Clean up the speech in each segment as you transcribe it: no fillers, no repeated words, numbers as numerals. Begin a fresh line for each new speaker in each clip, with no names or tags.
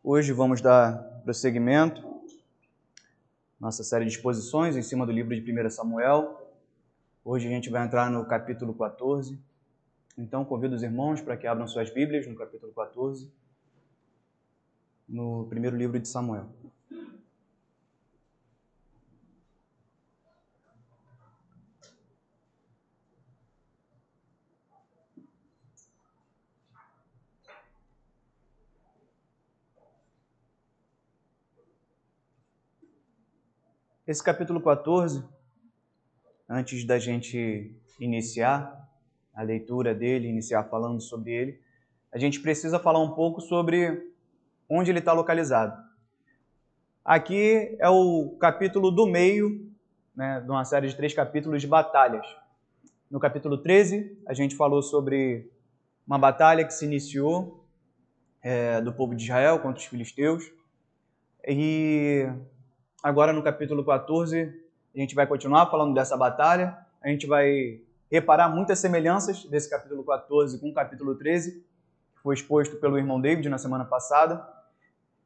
Hoje vamos dar prosseguimento à nossa série de exposições em cima do livro de 1 Samuel. Hoje a gente vai entrar no capítulo 14. Então convido os irmãos para que abram suas Bíblias no capítulo 14, no primeiro livro de Samuel. Esse capítulo 14, antes da gente iniciar a leitura dele, iniciar falando sobre ele, a gente precisa falar um pouco sobre onde ele está localizado. Aqui é o capítulo do meio, de uma série de 3 capítulos de batalhas. No capítulo 13, a gente falou sobre uma batalha que se iniciou do povo de Israel contra os filisteus. E agora no capítulo 14, a gente vai continuar falando dessa batalha. A gente vai reparar muitas semelhanças desse capítulo 14 com o capítulo 13, que foi exposto pelo irmão David na semana passada.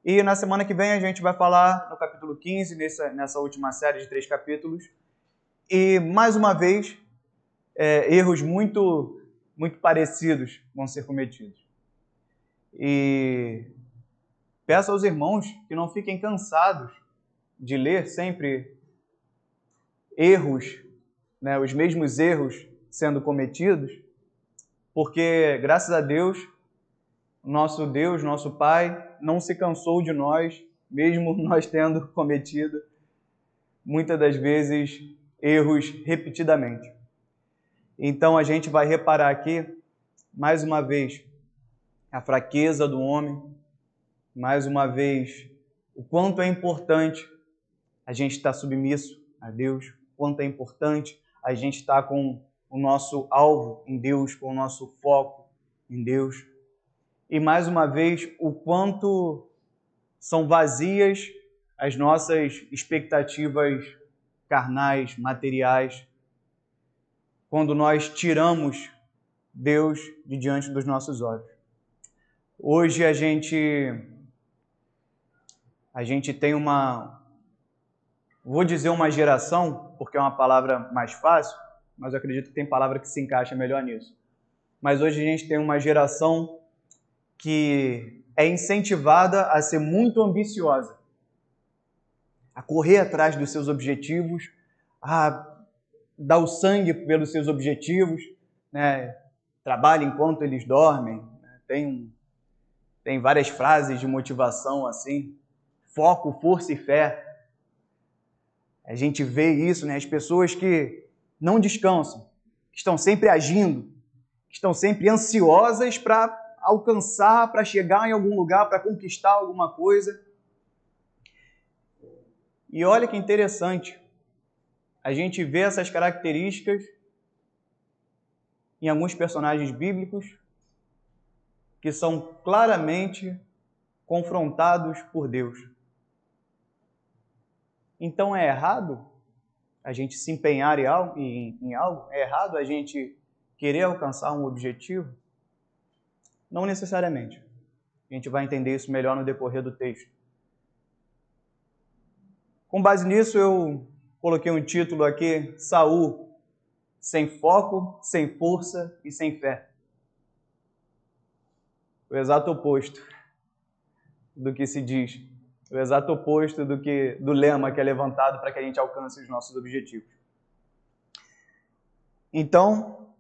E na semana que vem a gente vai falar no capítulo 15, nessa última série de 3 capítulos. E, mais uma vez, erros muito parecidos vão ser cometidos. E peço aos irmãos que não fiquem cansados de ler sempre erros, os mesmos erros sendo cometidos, porque, graças a Deus, nosso Pai, não se cansou de nós, mesmo nós tendo cometido, muitas das vezes, erros repetidamente. Então, a gente vai reparar aqui, mais uma vez, a fraqueza do homem, mais uma vez, o quanto é importante a gente estar submisso a Deus, o quanto é importante a gente estar com o nosso alvo em Deus, com o nosso foco em Deus. E, mais uma vez, o quanto são vazias as nossas expectativas carnais, materiais, quando nós tiramos Deus de diante dos nossos olhos. Hoje a gente tem vou dizer uma geração, porque é uma palavra mais fácil, mas eu acredito que tem palavra que se encaixa melhor nisso. Mas hoje a gente tem uma geração que é incentivada a ser muito ambiciosa, a correr atrás dos seus objetivos, a dar o sangue pelos seus objetivos, trabalha enquanto eles dormem. Tem várias frases de motivação assim, foco, força e fé. A gente vê isso, as pessoas que não descansam, que estão sempre agindo, que estão sempre ansiosas para alcançar, para chegar em algum lugar, para conquistar alguma coisa. E olha que interessante, a gente vê essas características em alguns personagens bíblicos que são claramente confrontados por Deus. Então é errado a gente se empenhar em algo? É errado a gente querer alcançar um objetivo? Não necessariamente. A gente vai entender isso melhor no decorrer do texto. Com base nisso, eu coloquei um título aqui: Saul, sem foco, sem força e sem fé. O exato oposto do que se diz. O exato oposto do lema que é levantado para que a gente alcance os nossos objetivos. Então,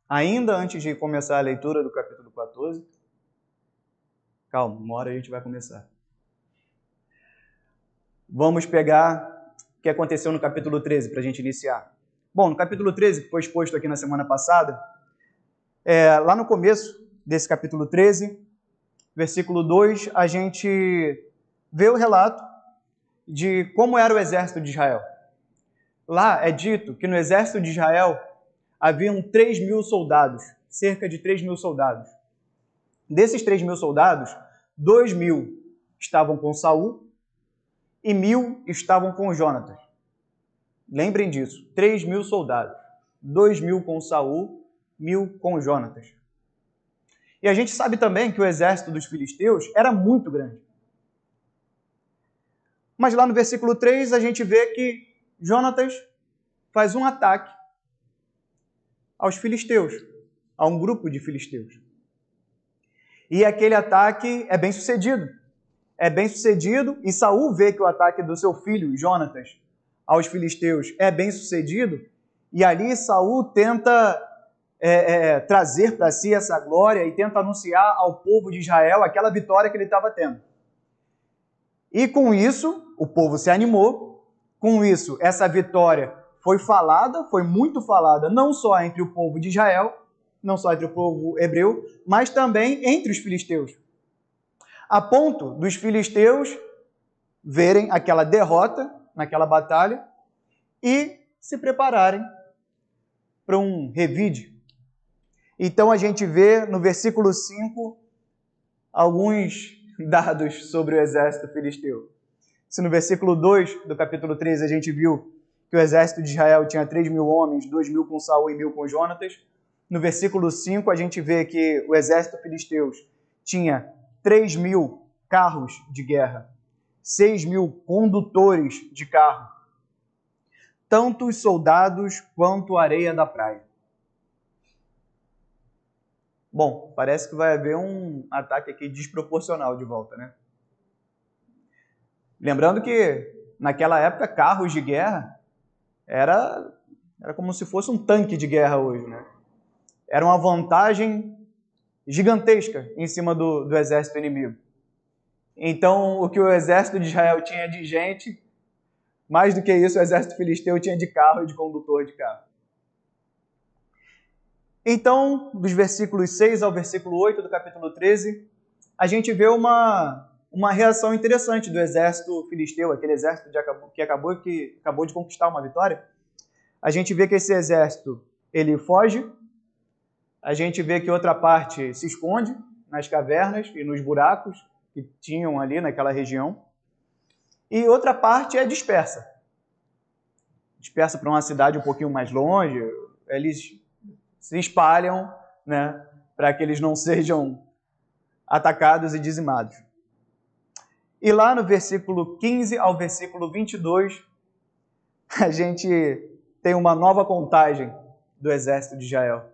ainda antes de começar a leitura do capítulo 14, calma, uma hora a gente vai começar. Vamos pegar o que aconteceu no capítulo 13 para a gente iniciar. Bom, no capítulo 13, que foi exposto aqui na semana passada, lá no começo desse capítulo 13, versículo 2, a gente vê o relato de como era o exército de Israel. Lá é dito que no exército de Israel haviam 3.000 soldados, cerca de 3.000 soldados. Desses 3.000 soldados, 2.000 estavam com Saul e 1.000 estavam com Jonatas. Lembrem disso, 3.000 soldados, 2.000 com Saul, 1.000 com Jonatas. E a gente sabe também que o exército dos filisteus era muito grande. Mas lá no versículo 3 a gente vê que Jonatas faz um ataque aos filisteus, a um grupo de filisteus. E aquele ataque é bem sucedido. É bem sucedido e Saul vê que o ataque do seu filho, Jonatas, aos filisteus é bem sucedido, e ali Saul tenta trazer para si essa glória e tenta anunciar ao povo de Israel aquela vitória que ele estava tendo. E com isso, o povo se animou, com isso, essa vitória foi falada, foi muito falada, não só entre o povo de Israel, não só entre o povo hebreu, mas também entre os filisteus. A ponto dos filisteus verem aquela derrota naquela batalha e se prepararem para um revide. Então a gente vê no versículo 5 alguns dados sobre o exército filisteu. Se no versículo 2 do capítulo 13 a gente viu que o exército de Israel tinha 3.000 homens, 2.000 com Saul e 1.000 com Jonatas, no versículo 5 a gente vê que o exército filisteu tinha 3.000 carros de guerra, 6.000 condutores de carro, tanto os soldados quanto a areia da praia. Bom, parece que vai haver um ataque aqui desproporcional de volta, né? Lembrando que, naquela época, carros de guerra era como se fosse um tanque de guerra hoje, né? Era uma vantagem gigantesca em cima do exército inimigo. Então, o que o exército de Israel tinha de gente, mais do que isso, o exército filisteu tinha de carro e de condutor de carro. Então, dos versículos 6 ao versículo 8 do capítulo 13, a gente vê uma reação interessante do exército filisteu, aquele exército que acabou de conquistar uma vitória. A gente vê que esse exército, ele foge, a gente vê que outra parte se esconde nas cavernas e nos buracos que tinham ali naquela região, e outra parte é dispersa. Dispersa para uma cidade um pouquinho mais longe, eles se espalham, né, para que eles não sejam atacados e dizimados. E lá no versículo 15 ao versículo 22, a gente tem uma nova contagem do exército de Israel,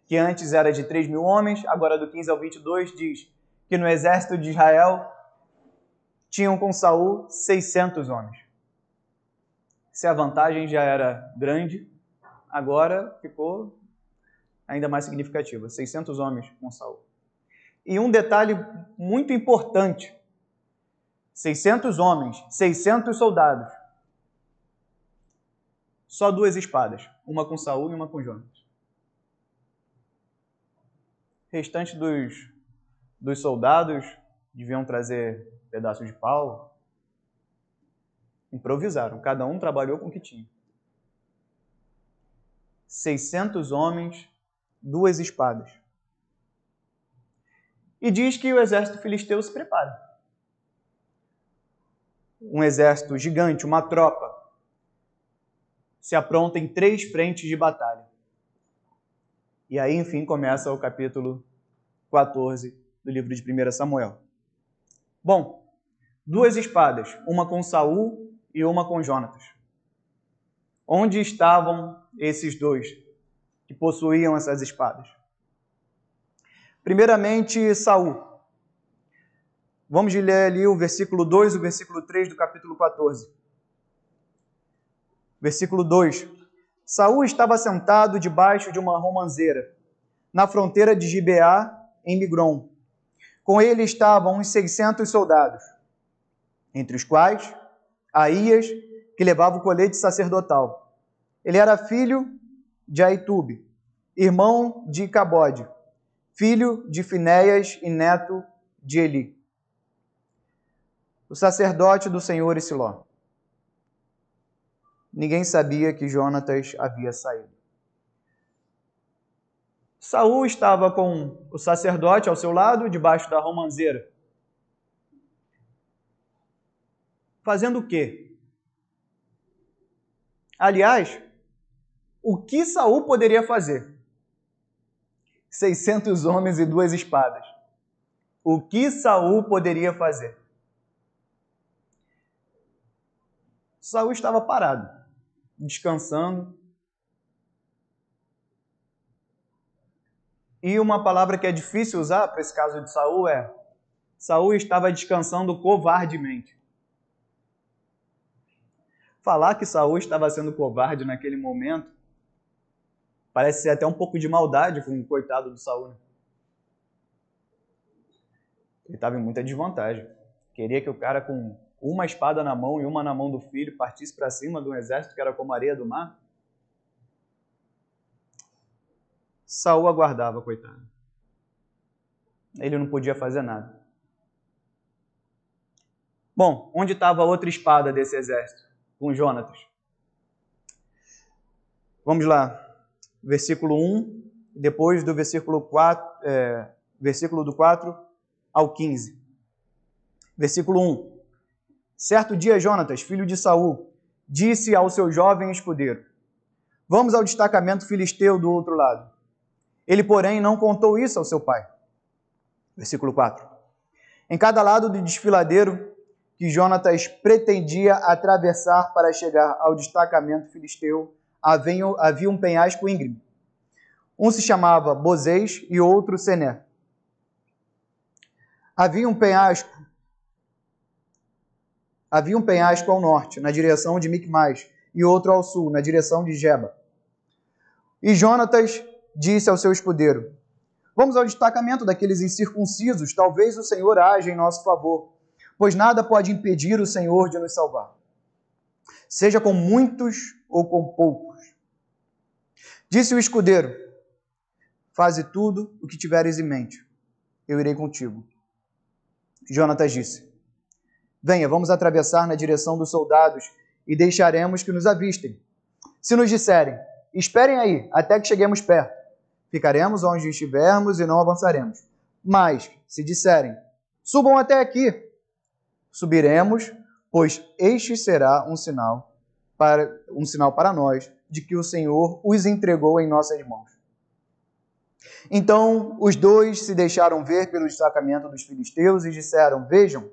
que antes era de 3.000 homens, agora do 15 ao 22 diz que no exército de Israel tinham com Saul 600 homens. Se a vantagem já era grande, agora ficou ainda mais significativa, 600 homens com Saul. E um detalhe muito importante, 600 homens, 600 soldados, só 2 espadas, uma com Saul e uma com Jonatas. O restante dos soldados deviam trazer pedaços de pau, improvisaram, cada um trabalhou com o que tinha. 600 homens, 2 espadas. E diz que o exército filisteu se prepara. Um exército gigante, uma tropa, se apronta em 3 frentes de batalha. E aí, enfim, começa o capítulo 14 do livro de 1 Samuel. Bom, 2 espadas, uma com Saul e uma com Jonatas. Onde estavam esses 2 que possuíam essas espadas? Primeiramente, Saul. Vamos ler ali o versículo 2 e o versículo 3 do capítulo 14. Versículo 2. Saul estava sentado debaixo de uma romanceira, na fronteira de Gibeá, em Migron. Com ele estavam uns 600 soldados, entre os quais Aías, que levava o colete sacerdotal. Ele era filho de Aitube, irmão de Icabode, filho de Finéias e neto de Eli, o sacerdote do Senhor em Siló. Ninguém sabia que Jonatas havia saído. Saul estava com o sacerdote ao seu lado, debaixo da romanceira. Fazendo o quê? Aliás, o que Saul poderia fazer? 600 homens e 2 espadas. O que Saul poderia fazer? Saul estava parado, descansando. E uma palavra que é difícil usar para esse caso de Saul é: Saul estava descansando covardemente. Falar que Saul estava sendo covarde naquele momento parece ser até um pouco de maldade com o coitado do Saul, né? Ele estava em muita desvantagem. Queria que o cara com uma espada na mão e uma na mão do filho partisse para cima de um exército que era como a areia do mar. Saul aguardava, coitado. Ele não podia fazer nada. Bom, onde estava a outra espada desse exército? Com Jonatas. Vamos lá. Versículo 1, depois do versículo 4, versículo do 4 ao 15. Versículo 1. Certo dia, Jonatas, filho de Saul, disse ao seu jovem escudeiro: vamos ao destacamento filisteu do outro lado. Ele, porém, não contou isso ao seu pai. Versículo 4. Em cada lado do desfiladeiro que Jonatas pretendia atravessar para chegar ao destacamento filisteu, havia um penhasco íngreme. Um se chamava Bozês e outro Sené. Havia um penhasco ao norte, na direção de Micmais, e outro ao sul, na direção de Geba. E Jonatas disse ao seu escudeiro: vamos ao destacamento daqueles incircuncisos, talvez o Senhor haja em nosso favor, pois nada pode impedir o Senhor de nos salvar, seja com muitos ou com poucos. Disse o escudeiro: faze tudo o que tiveres em mente, eu irei contigo. Jonatas disse: venha, vamos atravessar na direção dos soldados e deixaremos que nos avistem. Se nos disserem: esperem aí, até que cheguemos perto, ficaremos onde estivermos e não avançaremos. Mas, se disserem: subam até aqui, subiremos, pois este será um sinal para nós de que o Senhor os entregou em nossas mãos. Então os dois se deixaram ver pelo destacamento dos filisteus e disseram: vejam.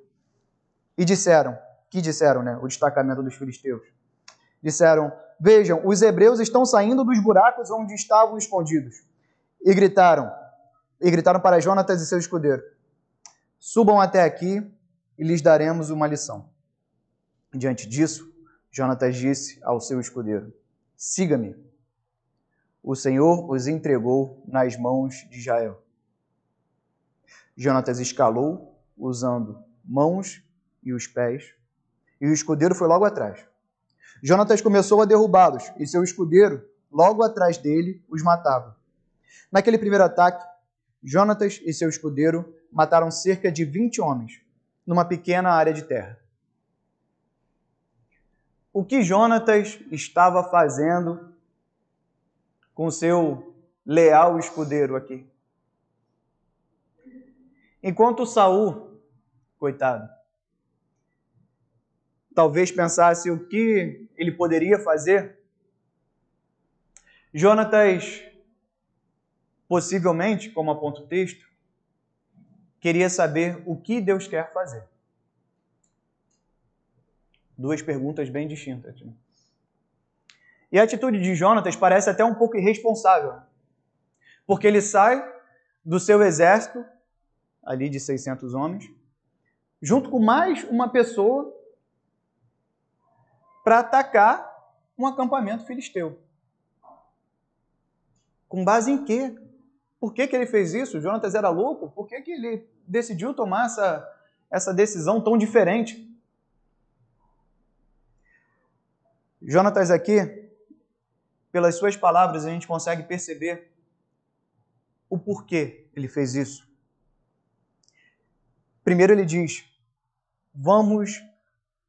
E disseram, o destacamento dos filisteus? Disseram: vejam, os hebreus estão saindo dos buracos onde estavam escondidos. E gritaram para Jonatas e seu escudeiro: subam até aqui e lhes daremos uma lição. Diante disso, Jonatas disse ao seu escudeiro: siga-me. O Senhor os entregou nas mãos de Israel. Jonatas escalou, usando mãos e os pés, e o escudeiro foi logo atrás. Jonatas começou a derrubá-los, e seu escudeiro, logo atrás dele, os matava. Naquele primeiro ataque, Jonatas e seu escudeiro mataram cerca de 20 homens, numa pequena área de terra. O que Jonatas estava fazendo com seu leal escudeiro aqui? Enquanto Saul, coitado, talvez pensasse o que ele poderia fazer, Jonatas, possivelmente, como aponta o texto, queria saber o que Deus quer fazer. Duas perguntas bem distintas. E a atitude de Jonatas parece até um pouco irresponsável, porque ele sai do seu exército, ali de 600 homens, junto com mais uma pessoa, para atacar um acampamento filisteu. Com base em quê? Por que ele fez isso? Jonatas era louco? Por que ele decidiu tomar essa decisão tão diferente? Jonatas aqui, pelas suas palavras, a gente consegue perceber o porquê ele fez isso. Primeiro ele diz: vamos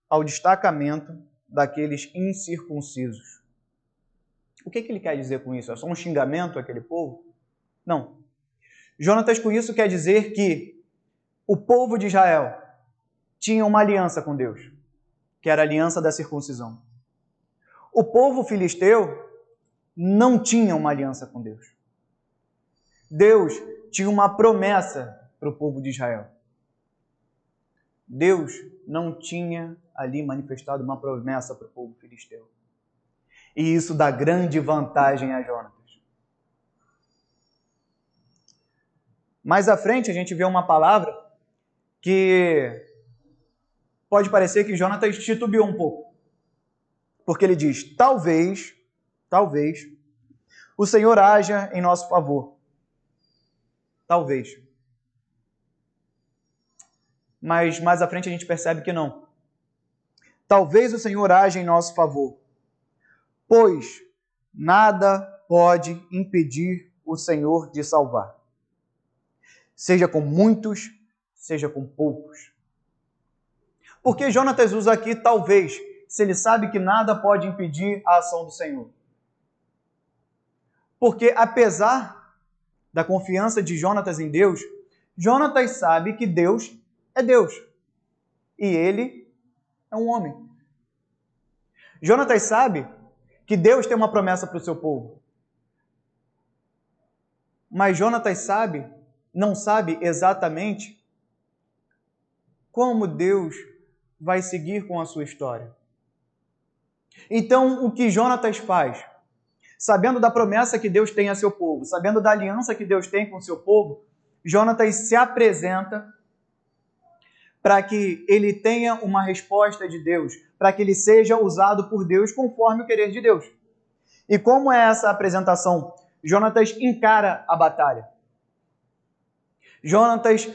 ao destacamento daqueles incircuncisos. O que ele quer dizer com isso? É só um xingamento àquele povo? Não. Jonatas com isso quer dizer que o povo de Israel tinha uma aliança com Deus, que era a aliança da circuncisão. O povo filisteu não tinha uma aliança com Deus. Deus tinha uma promessa para o povo de Israel. Deus não tinha ali manifestado uma promessa para o povo filisteu. E isso dá grande vantagem a Jonatas. Mais à frente a gente vê uma palavra que pode parecer que Jonatas titubeou um pouco. Porque ele diz, talvez, o Senhor haja em nosso favor. Talvez. Mas mais à frente a gente percebe que não. Talvez o Senhor haja em nosso favor, pois nada pode impedir o Senhor de salvar. Seja com muitos, seja com poucos. Por que Jonatas usa aqui talvez, se ele sabe que nada pode impedir a ação do Senhor? Porque apesar da confiança de Jonatas em Deus, Jonatas sabe que Deus é Deus e ele é um homem. Jonatas sabe que Deus tem uma promessa para o seu povo. Mas Jonatas não sabe exatamente como Deus vai seguir com a sua história. Então, o que Jonatas faz? Sabendo da promessa que Deus tem a seu povo, sabendo da aliança que Deus tem com o seu povo, Jonatas se apresenta para que ele tenha uma resposta de Deus, para que ele seja usado por Deus conforme o querer de Deus. E como é essa apresentação? Jonatas encara a batalha. Jonatas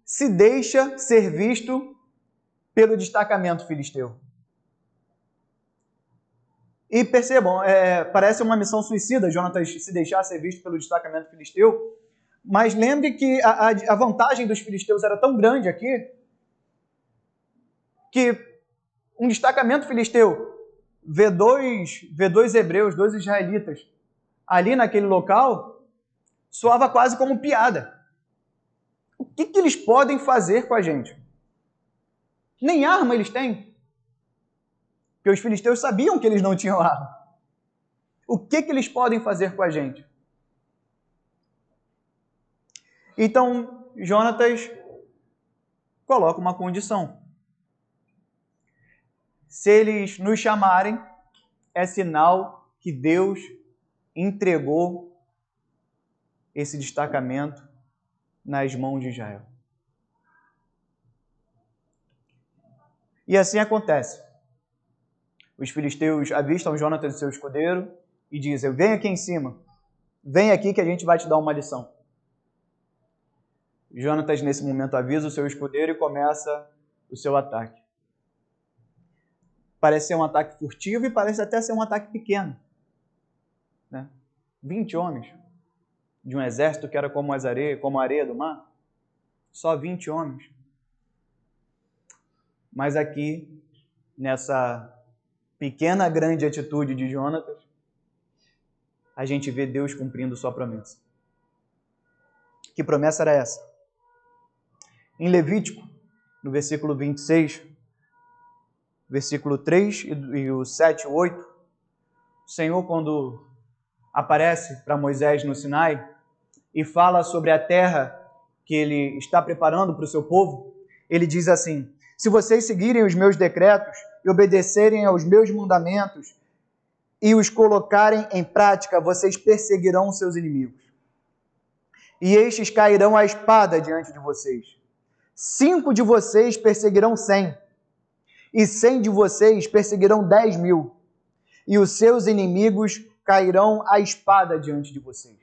se deixa ser visto pelo destacamento filisteu. E percebam, parece uma missão suicida Jonatas se deixar ser visto pelo destacamento filisteu, mas lembre que a vantagem dos filisteus era tão grande aqui que um destacamento filisteu vê dois hebreus, dois israelitas ali naquele local, soava quase como piada. O que eles podem fazer com a gente? Nem arma eles têm. Porque os filisteus sabiam que eles não tinham arma. O que eles podem fazer com a gente? Então, Jonatas coloca uma condição. Se eles nos chamarem, é sinal que Deus entregou esse destacamento nas mãos de Israel. E assim acontece. Os filisteus avistam Jonatas e seu escudeiro e dizem, vem aqui em cima, vem aqui que a gente vai te dar uma lição. Jonatas, nesse momento, avisa o seu escudeiro e começa o seu ataque. Parece ser um ataque furtivo e parece até ser um ataque pequeno. 20 homens de um exército que era como a areia do mar. Só 20 homens. Mas aqui, nessa pequena, grande atitude de Jonatas, a gente vê Deus cumprindo sua promessa. Que promessa era essa? Em Levítico, no versículo 26, versículo 3 e o 7 e 8, o Senhor, quando aparece para Moisés no Sinai e fala sobre a terra que ele está preparando para o seu povo, ele diz assim, se vocês seguirem os meus decretos e obedecerem aos meus mandamentos e os colocarem em prática, vocês perseguirão seus inimigos. E estes cairão à espada diante de vocês. 5 de vocês perseguirão 100, e 100 de vocês perseguirão 10.000, e os seus inimigos cairão à espada diante de vocês.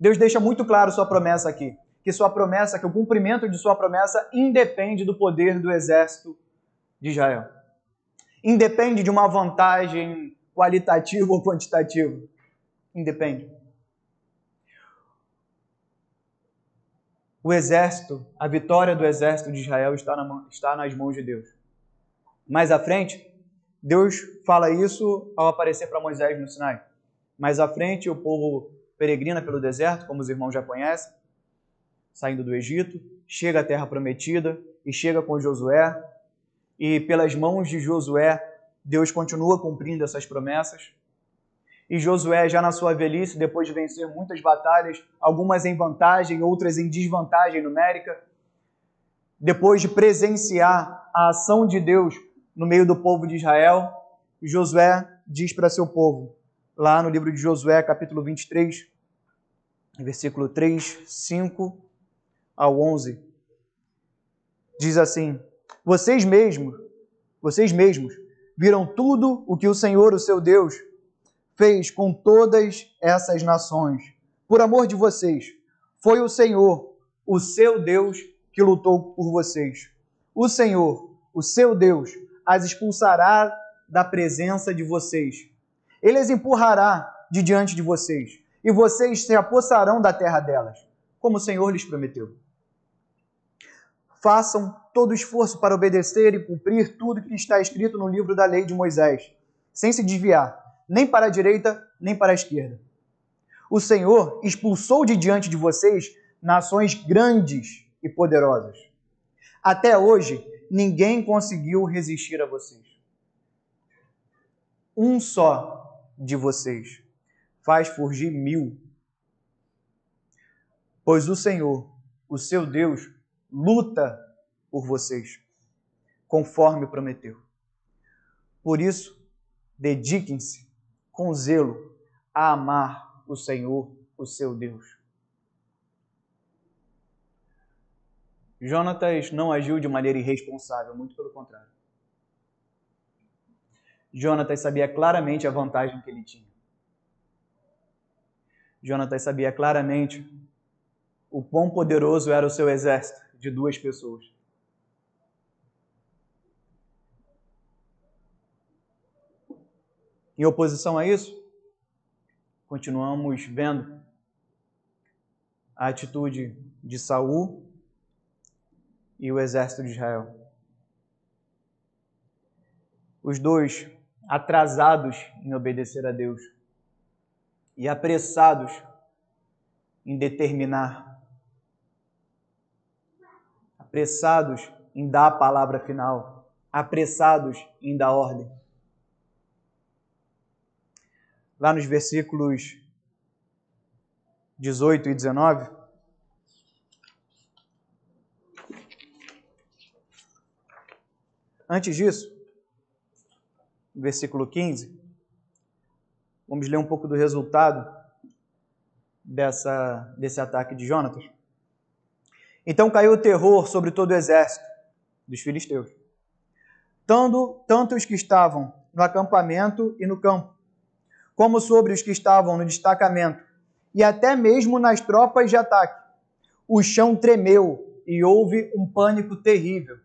Deus deixa muito claro sua promessa aqui, que o cumprimento de sua promessa independe do poder do exército de Israel. Independe de uma vantagem qualitativa ou quantitativa. Independe. A vitória do exército de Israel está nas mãos de Deus. Mais à frente, Deus fala isso ao aparecer para Moisés no Sinai. Mais à frente, o povo peregrina pelo deserto, como os irmãos já conhecem, saindo do Egito, chega à terra prometida e chega com Josué. E pelas mãos de Josué, Deus continua cumprindo essas promessas. E Josué, já na sua velhice, depois de vencer muitas batalhas, algumas em vantagem, outras em desvantagem numérica, depois de presenciar a ação de Deus no meio do povo de Israel, Josué diz para seu povo, lá no livro de Josué, capítulo 23, versículo 3, 5 ao 11, diz assim: Vocês mesmos viram tudo o que o Senhor, o seu Deus, fez com todas essas nações. Por amor de vocês, foi o Senhor, o seu Deus, que lutou por vocês. O Senhor, o seu Deus, as expulsará da presença de vocês. Ele as empurrará de diante de vocês, e vocês se apossarão da terra delas, como o Senhor lhes prometeu. Façam todo o esforço para obedecer e cumprir tudo que está escrito no livro da lei de Moisés, sem se desviar, nem para a direita, nem para a esquerda. O Senhor expulsou de diante de vocês nações grandes e poderosas. Até hoje, ninguém conseguiu resistir a vocês. Um só de vocês faz fugir 1000. Pois o Senhor, o seu Deus, luta por vocês, conforme prometeu. Por isso, dediquem-se com zelo a amar o Senhor, o seu Deus. Jonatas não agiu de maneira irresponsável, muito pelo contrário. Jonatas sabia claramente a vantagem que ele tinha. Jonatas sabia claramente o quão poderoso era o seu exército de 2 pessoas. Em oposição a isso, continuamos vendo a atitude de Saul e o exército de Israel. Os dois atrasados em obedecer a Deus e apressados em determinar, apressados em dar a palavra final, apressados em dar ordem. Lá nos versículos 18 e 19, antes disso, no versículo 15, vamos ler um pouco do resultado desse ataque de Jonatas. Então caiu o terror sobre todo o exército dos filisteus, tanto os que estavam no acampamento e no campo, como sobre os que estavam no destacamento, e até mesmo nas tropas de ataque. O chão tremeu e houve um pânico terrível.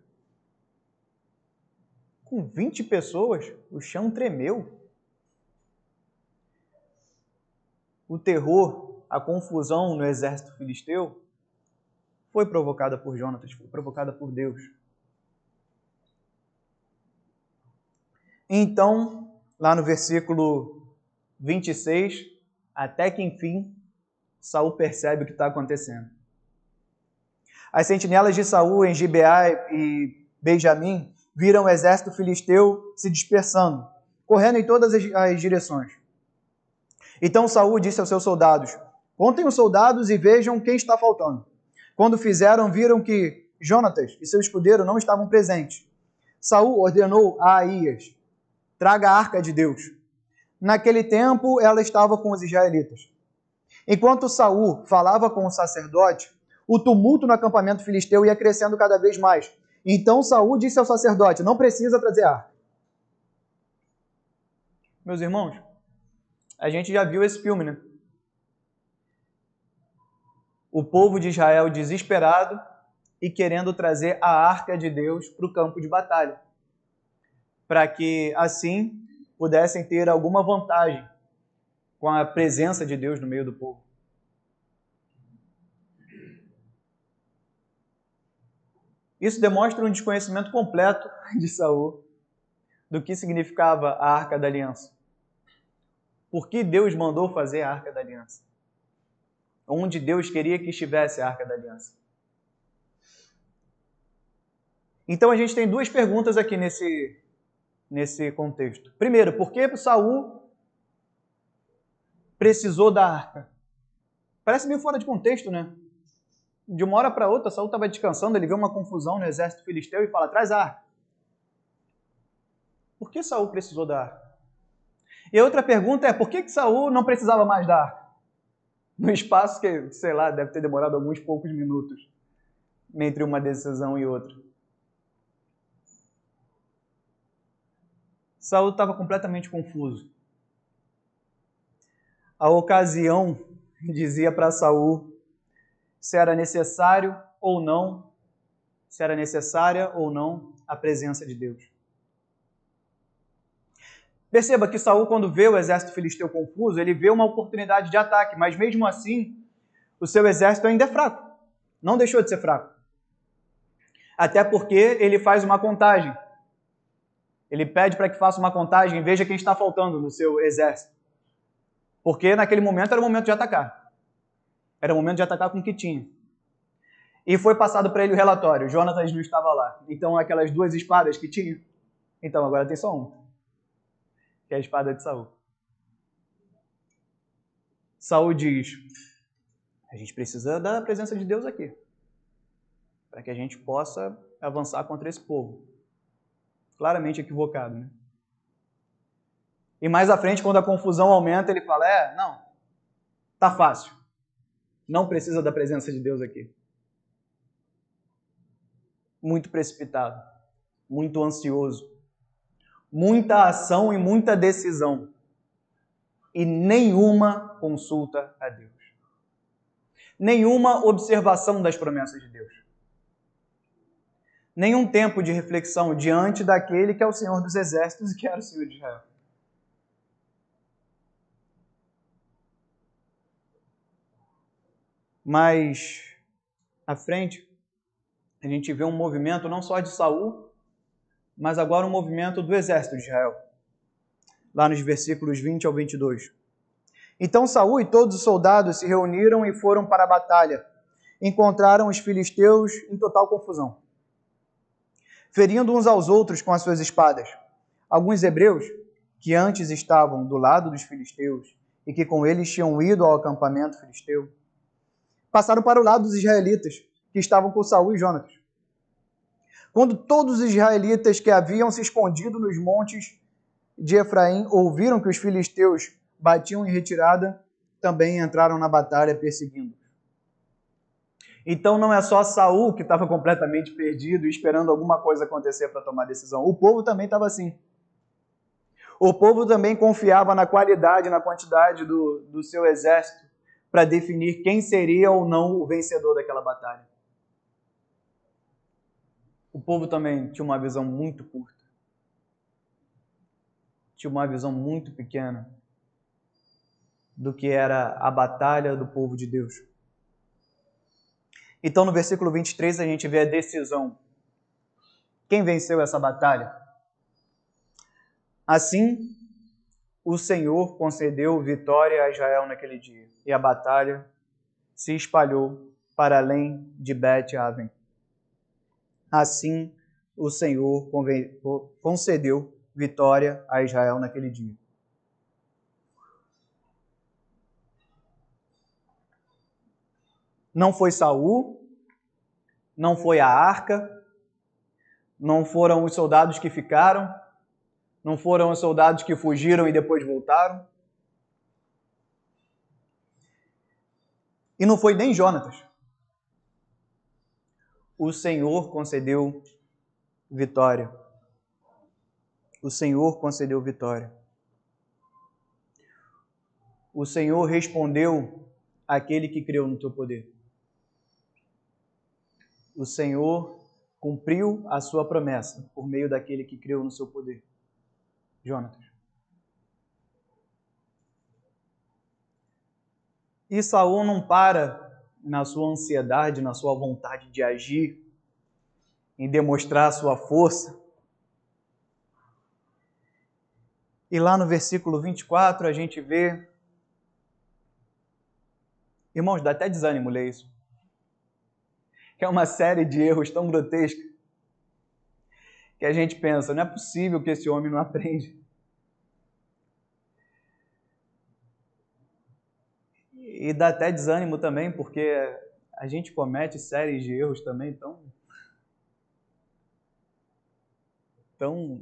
Com 20 pessoas, o chão tremeu. O terror, a confusão no exército filisteu foi provocada por Jonatas, foi provocada por Deus. Então, lá no versículo 26, até que enfim, Saul percebe o que está acontecendo. As sentinelas de Saul em Gibeá e Benjamim viram o exército filisteu se dispersando, correndo em todas as direções. Então Saul disse aos seus soldados: contem os soldados e vejam quem está faltando. Quando fizeram, viram que Jonatas e seu escudeiro não estavam presentes. Saul ordenou a Aías: traga a arca de Deus. Naquele tempo, ela estava com os israelitas. Enquanto Saul falava com o sacerdote, o tumulto no acampamento filisteu ia crescendo cada vez mais. Então Saul disse ao sacerdote: não precisa trazer arca. Meus irmãos, a gente já viu esse filme, né? O povo de Israel desesperado e querendo trazer a arca de Deus para o campo de batalha, para que assim pudessem ter alguma vantagem com a presença de Deus no meio do povo. Isso demonstra um desconhecimento completo de Saul do que significava a Arca da Aliança. Por que Deus mandou fazer a Arca da Aliança? Onde Deus queria que estivesse a Arca da Aliança? Então a gente tem 2 perguntas aqui nesse contexto. Primeiro, por que Saul precisou da arca? Parece meio fora de contexto, né? de uma hora para outra, Saul estava descansando, ele vê uma confusão no exército filisteu e fala, traz a arca. Por que Saul precisou da arca? E a outra pergunta é, por que Saul não precisava mais da arca? No espaço que, sei lá, deve ter demorado alguns poucos minutos entre uma decisão e outra. Saul estava completamente confuso. A ocasião dizia para Saul se era necessário ou não, se era necessária ou não a presença de Deus. Perceba que Saul, quando vê o exército filisteu confuso, ele vê uma oportunidade de ataque, mas mesmo assim, o seu exército ainda é fraco. Não deixou de ser fraco. Até porque ele faz uma contagem. Ele pede para que faça uma contagem e veja quem está faltando no seu exército. Porque naquele momento era o momento de atacar. Era o momento de atacar com o que tinha. E foi passado para ele o relatório. Jonatas não estava lá. Então aquelas 2 espadas que tinha, então agora tem só uma. Que é a espada de Saul. Saul diz, a gente precisa da presença de Deus aqui. Para que a gente possa avançar contra esse povo. Claramente equivocado, né? E mais à frente, quando a confusão aumenta, ele fala, não, tá fácil. Não precisa da presença de Deus aqui. Muito precipitado, muito ansioso, muita ação e muita decisão. E nenhuma consulta a Deus. Nenhuma observação das promessas de Deus. Nenhum tempo de reflexão diante daquele que é o Senhor dos Exércitos e que era o Senhor de Israel. Mas, à frente, a gente vê um movimento não só de Saul, mas agora um movimento do exército de Israel. Lá nos versículos 20 ao 22. Então Saul e todos os soldados se reuniram e foram para a batalha. Encontraram os filisteus em total confusão, ferindo uns aos outros com as suas espadas. Alguns hebreus, que antes estavam do lado dos filisteus e que com eles tinham ido ao acampamento filisteu, passaram para o lado dos israelitas, que estavam com Saul e Jonatas. Quando todos os israelitas que haviam se escondido nos montes de Efraim ouviram que os filisteus batiam em retirada, também entraram na batalha perseguindo. Então não é só Saul que estava completamente perdido e esperando alguma coisa acontecer para tomar decisão. O povo também estava assim. O povo também confiava na qualidade, na quantidade do seu exército para definir quem seria ou não o vencedor daquela batalha. O povo também tinha uma visão muito curta. Tinha uma visão muito pequena do que era a batalha do povo de Deus. Então, no versículo 23, a gente vê a decisão. Quem venceu essa batalha? Assim, o Senhor concedeu vitória a Israel naquele dia, e a batalha se espalhou para além de Bet-Aven. Assim, o Senhor concedeu vitória a Israel naquele dia. Não foi Saul, não foi a arca, não foram os soldados que ficaram, não foram os soldados que fugiram e depois voltaram. E não foi nem Jonatas. O Senhor concedeu vitória. O Senhor concedeu vitória. O Senhor respondeu àquele que creu no teu poder. O Senhor cumpriu a sua promessa por meio daquele que creu no seu poder. Jonatas. E Saul não para na sua ansiedade, na sua vontade de agir, em demonstrar a sua força. E lá no versículo 24 a gente vê... Irmãos, dá até desânimo ler isso. É uma série de erros tão grotescos que a gente pensa, não é possível que esse homem não aprende. E dá até desânimo também, porque a gente comete séries de erros também tão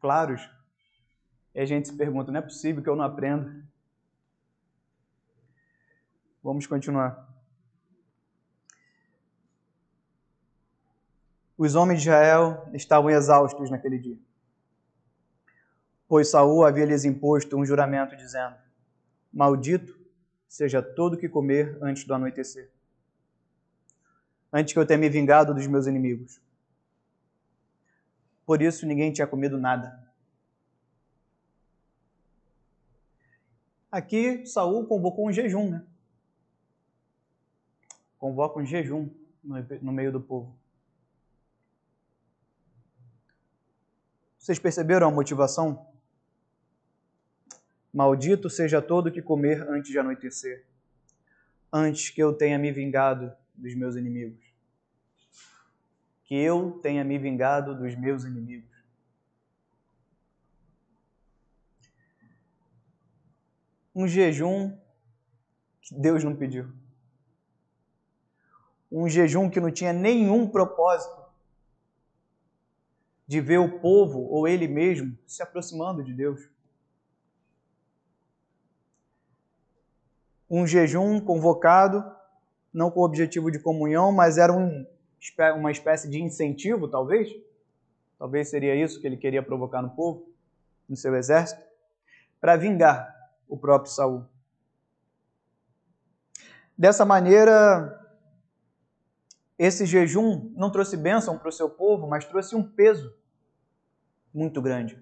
claros. E a gente se pergunta, não é possível que eu não aprenda. Vamos continuar. Os homens de Israel estavam exaustos naquele dia, pois Saul havia lhes imposto um juramento dizendo: maldito seja todo que comer antes do anoitecer, antes que eu tenha me vingado dos meus inimigos. Por isso ninguém tinha comido nada. Aqui Saul convocou um jejum, né? Convoca um jejum no meio do povo. Vocês perceberam a motivação? Maldito seja todo que comer antes de anoitecer, antes que eu tenha me vingado dos meus inimigos. Que eu tenha me vingado dos meus inimigos. Um jejum que Deus não pediu. Um jejum que não tinha nenhum propósito de ver o povo ou ele mesmo se aproximando de Deus. Um jejum convocado, não com o objetivo de comunhão, mas era uma espécie de incentivo, talvez. Talvez seria isso que ele queria provocar no povo, no seu exército, para vingar o próprio Saul. Dessa maneira, esse jejum não trouxe bênção para o seu povo, mas trouxe um peso muito grande.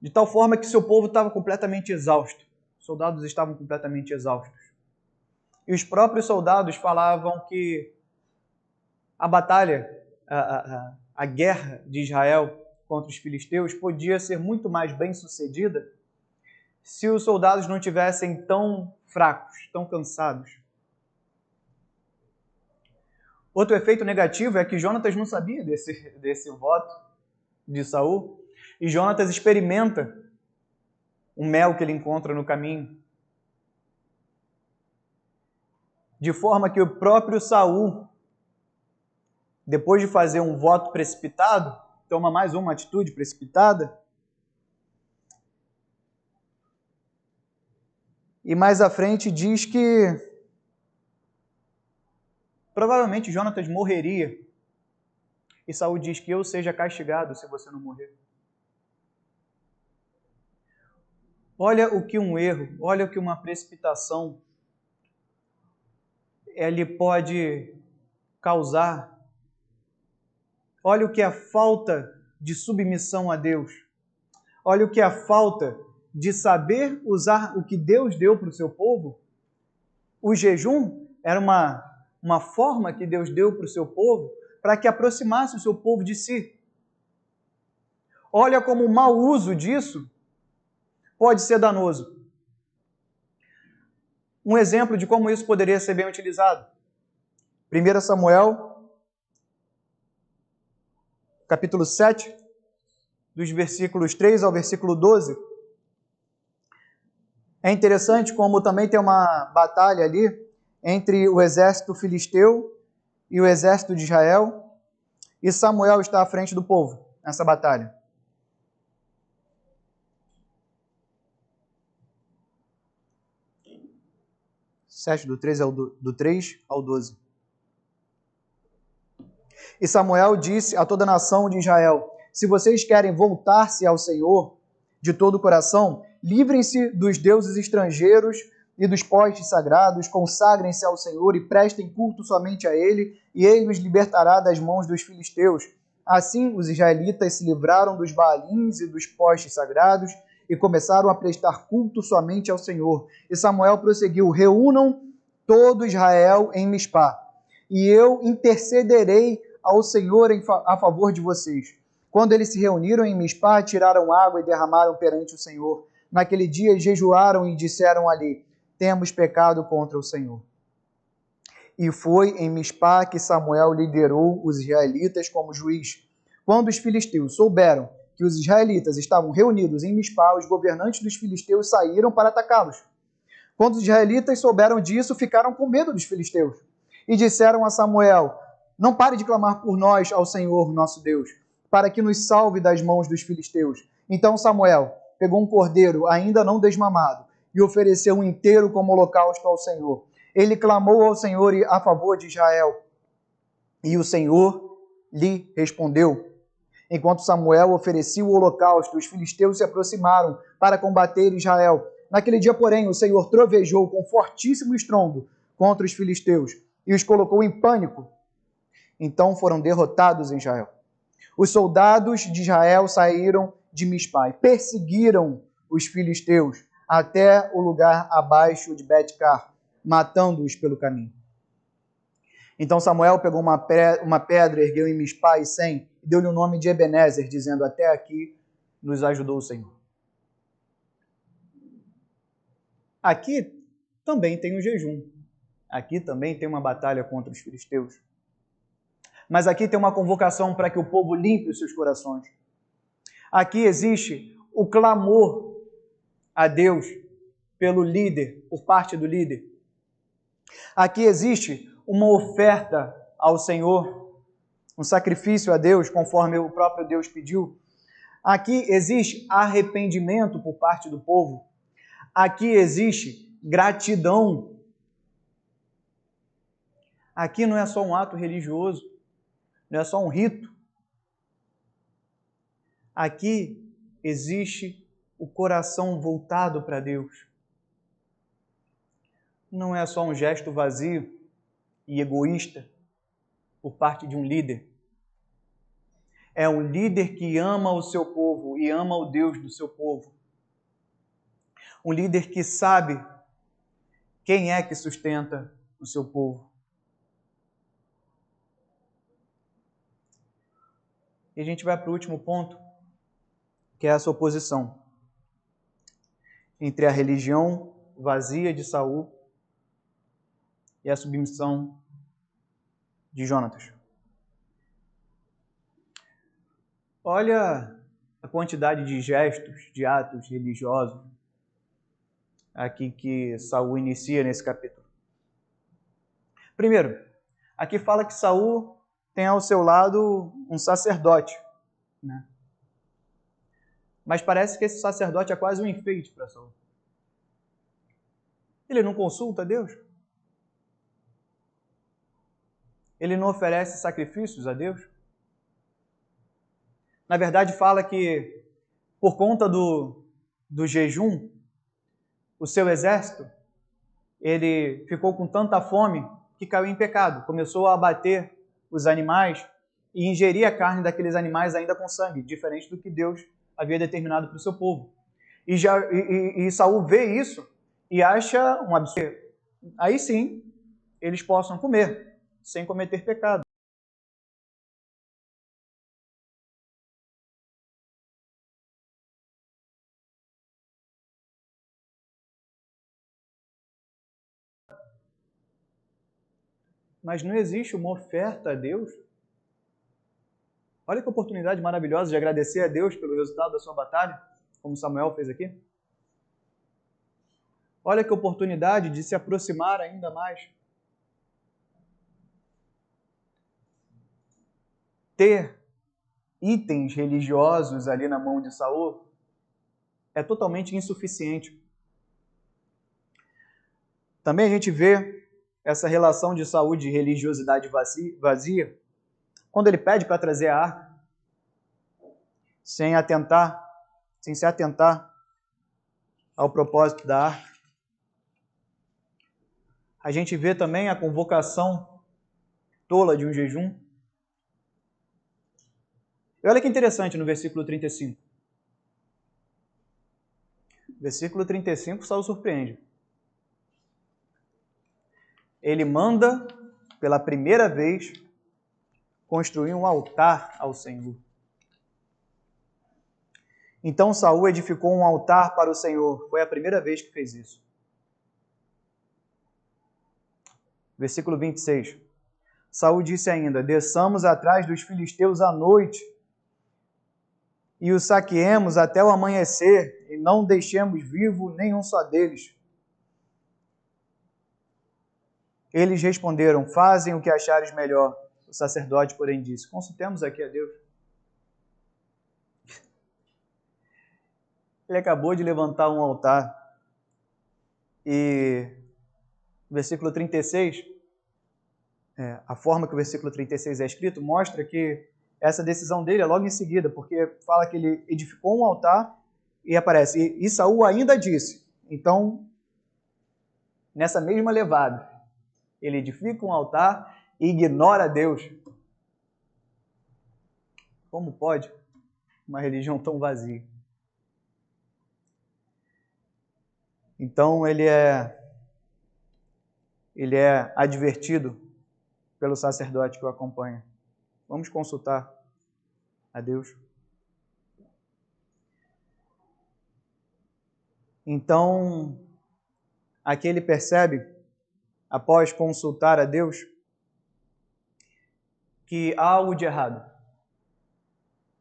De tal forma que seu povo estava completamente exausto. Os soldados estavam completamente exaustos. E os próprios soldados falavam que a batalha, a guerra de Israel contra os filisteus podia ser muito mais bem sucedida se os soldados não tivessem tão fracos, tão cansados. Outro efeito negativo é que Jonatas não sabia desse voto de Saul, e Jonatas experimenta o mel que ele encontra no caminho, de forma que o próprio Saul, depois de fazer um voto precipitado, toma mais uma atitude precipitada, e mais à frente diz que provavelmente Jonatas morreria. E Saul diz que eu seja castigado se você não morrer. Olha o que um erro, olha o que uma precipitação ele pode causar. Olha o que é a falta de submissão a Deus. Olha o que é a falta de saber usar o que Deus deu para o seu povo. O jejum era uma forma que Deus deu para o seu povo para que aproximasse o seu povo de si. Olha como o mau uso disso pode ser danoso. Um exemplo de como isso poderia ser bem utilizado. 1 Samuel, capítulo 7, dos versículos 3 ao versículo 12. É interessante como também tem uma batalha ali entre o exército filisteu e o exército de Israel, e Samuel está à frente do povo nessa batalha. Do 3 ao 12. E Samuel disse a toda a nação de Israel: se vocês querem voltar-se ao Senhor de todo o coração, livrem-se dos deuses estrangeiros e dos postes sagrados, consagrem-se ao Senhor e prestem culto somente a Ele, e Ele os libertará das mãos dos filisteus. Assim, os israelitas se livraram dos baalins e dos postes sagrados e começaram a prestar culto somente ao Senhor. E Samuel prosseguiu: reúnam todo Israel em Mispá, e eu intercederei ao Senhor a favor de vocês. Quando eles se reuniram em Mispá, tiraram água e derramaram perante o Senhor. Naquele dia jejuaram e disseram ali: temos pecado contra o Senhor. E foi em Mispá que Samuel liderou os israelitas como juiz. Quando os filisteus souberam que os israelitas estavam reunidos em Mispá, os governantes dos filisteus saíram para atacá-los.
Quando os israelitas souberam disso, ficaram com medo dos filisteus e disseram a Samuel: não pare de clamar por nós ao Senhor, nosso Deus, para que nos salve das mãos dos filisteus. Então Samuel pegou um cordeiro ainda não desmamado e ofereceu um inteiro como holocausto ao Senhor. Ele clamou ao Senhor a favor de Israel, e o Senhor lhe respondeu. Enquanto Samuel oferecia o holocausto, os filisteus se aproximaram para combater Israel. Naquele dia, porém, o Senhor trovejou com fortíssimo estrondo contra os filisteus e os colocou em pânico. Então foram derrotados em Israel. Os soldados de Israel saíram de Mispa e perseguiram os filisteus até o lugar abaixo de Bet-car, matando-os pelo caminho. Então Samuel pegou uma pedra, ergueu em Mispa e Sem, e deu-lhe o nome de Ebenezer, dizendo: até aqui nos ajudou o Senhor. Aqui também tem um jejum. Aqui também tem uma batalha contra os filisteus. Mas aqui tem uma convocação para que o povo limpe os seus corações. Aqui existe o clamor a Deus pelo líder, por parte do líder. Aqui existe uma oferta ao Senhor, um sacrifício a Deus, conforme o próprio Deus pediu. Aqui existe arrependimento por parte do povo. Aqui existe gratidão. Aqui não é só um ato religioso, não é só um rito. Aqui existe o coração voltado para Deus. Não é só um gesto vazio e egoísta por parte de um líder. É um líder que ama o seu povo e ama o Deus do seu povo. Um líder que sabe quem é que sustenta o seu povo. E a gente vai para o último ponto, que é essa oposição entre a religião vazia de Saul e a submissão de Jonatas. Olha a quantidade de gestos, de atos religiosos aqui que Saul inicia nesse capítulo. Primeiro, aqui fala que Saul tem ao seu lado um sacerdote, né? Mas parece que esse sacerdote é quase um enfeite para Saul. Ele não consulta Deus? Ele não oferece sacrifícios a Deus? Na verdade, fala que por conta do jejum, o seu exército, ele ficou com tanta fome que caiu em pecado. Começou a abater os animais e ingerir a carne daqueles animais ainda com sangue, diferente do que Deus havia determinado para o seu povo. E Saul vê isso e acha um absurdo. Aí sim, eles possam comer, sem cometer pecado. Mas não existe uma oferta a Deus. Olha que oportunidade maravilhosa de agradecer a Deus pelo resultado da sua batalha, como Samuel fez aqui. Olha que oportunidade de se aproximar ainda mais. Ter itens religiosos ali na mão de Saul é totalmente insuficiente. Também a gente vê essa relação de Saul de religiosidade vazia, quando ele pede para trazer a arca, sem se atentar ao propósito da arca. A gente vê também a convocação tola de um jejum. E olha que interessante no versículo 35. Versículo 35, Saul surpreende. Ele manda, pela primeira vez, construir um altar ao Senhor. Então Saul edificou um altar para o Senhor. Foi a primeira vez que fez isso. Versículo 26. Saul disse ainda: desçamos atrás dos filisteus à noite e os saqueemos até o amanhecer, e não deixemos vivo nenhum só deles.
Eles responderam: fazem o que achares melhor. O sacerdote, porém, disse: consultemos aqui a Deus. Ele acabou de levantar um altar e o versículo 36, a forma que o versículo 36 é escrito, mostra que essa decisão dele é logo em seguida, porque fala que ele edificou um altar e aparece: e Saul ainda disse. Então, nessa mesma levada, ele edifica um altar e ignora Deus. Como pode uma religião tão vazia? Então ele é advertido pelo sacerdote que o acompanha. Vamos consultar a Deus. Então, aqui ele percebe, após consultar a Deus, que há algo de errado.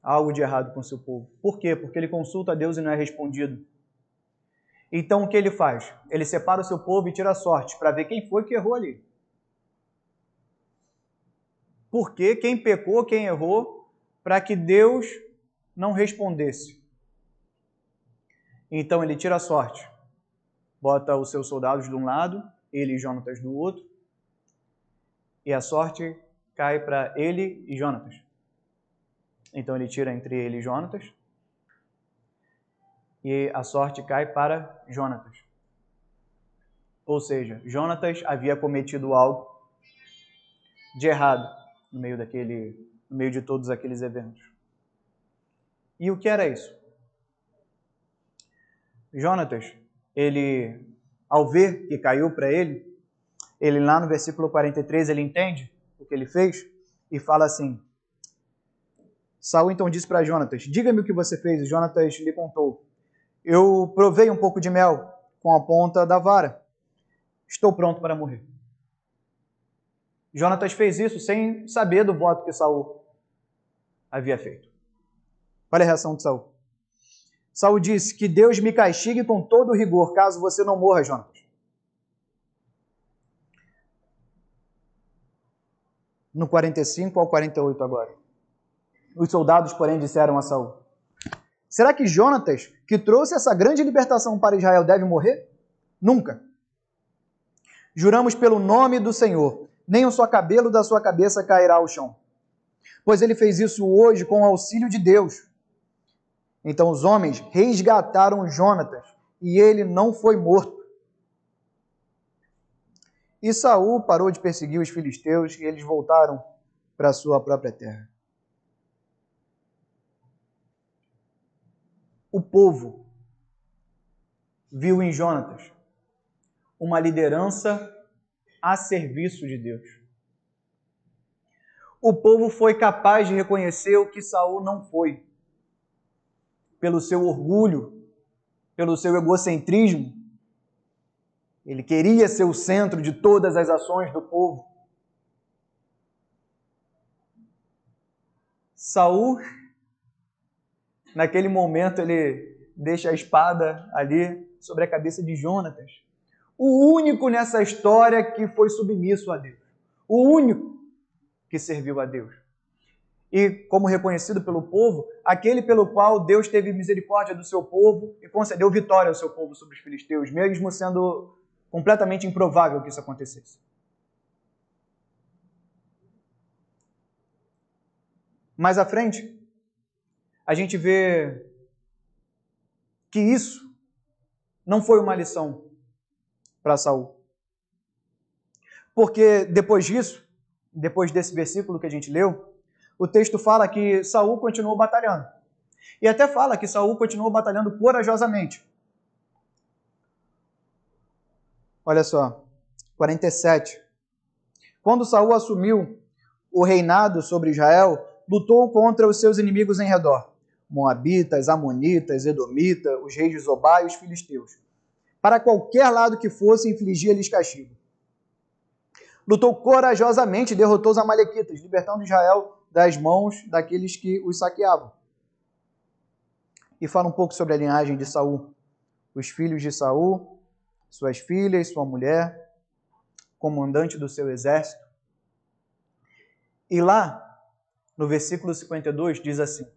Há algo de errado com o seu povo. Por quê? Porque ele consulta a Deus e não é respondido. Então, o que ele faz? Ele separa o seu povo e tira a sorte para ver quem foi que errou ali. Porque quem pecou, quem errou, para que Deus não respondesse. Então, ele tira a sorte. Bota os seus soldados de um lado, ele e Jonatas do outro, e a sorte cai para ele e Jonatas. Então, ele tira entre ele e Jonatas, e a sorte cai para Jonatas. Ou seja, Jonatas havia cometido algo de errado no meio de todos aqueles eventos. E o que era isso? Jonatas, ele, ao ver que caiu para ele lá no versículo 43, ele entende o que ele fez e fala assim: Saul então disse para Jonatas: diga-me o que você fez. E Jonatas lhe contou: eu provei um pouco de mel com a ponta da vara. Estou pronto para morrer. Jonatas fez isso sem saber do voto que Saul havia feito. Olha a reação de Saul. Saul disse: que Deus me castigue com todo o rigor, caso você não morra, Jonatas. No 45 ao 48 agora. Os soldados, porém, disseram a Saul: será que Jonatas, que trouxe essa grande libertação para Israel, deve morrer? Nunca. Juramos pelo nome do Senhor, nem um só cabelo da sua cabeça cairá ao chão. Pois ele fez isso hoje com o auxílio de Deus. Então os homens resgataram Jonatas, e ele não foi morto. E Saul parou de perseguir os filisteus, e eles voltaram para a sua própria terra. O povo viu em Jonatas uma liderança a serviço de Deus. O povo foi capaz de reconhecer o que Saul não foi. Pelo seu orgulho, pelo seu egocentrismo, ele queria ser o centro de todas as ações do povo. Saul, naquele momento, ele deixa a espada ali sobre a cabeça de Jonatas. O único nessa história que foi submisso a Deus. O único que serviu a Deus. E, como reconhecido pelo povo, aquele pelo qual Deus teve misericórdia do seu povo e concedeu vitória ao seu povo sobre os filisteus, mesmo sendo completamente improvável que isso acontecesse. Mais à frente, a gente vê que isso não foi uma lição para Saul. Porque depois disso, depois desse versículo que a gente leu, o texto fala que Saul continuou batalhando. E até fala que Saul continuou batalhando corajosamente. Olha só, 47. Quando Saul assumiu o reinado sobre Israel, lutou contra os seus inimigos em redor, moabitas, amonitas, edomitas, os reis de Zobá e os filisteus. Para qualquer lado que fosse, infligia-lhes castigo. Lutou corajosamente e derrotou os amalequitas, libertando Israel das mãos daqueles que os saqueavam. E fala um pouco sobre a linhagem de Saul. Os filhos de Saul, suas filhas, sua mulher. comandante do seu exército. E lá, no versículo 52, diz assim: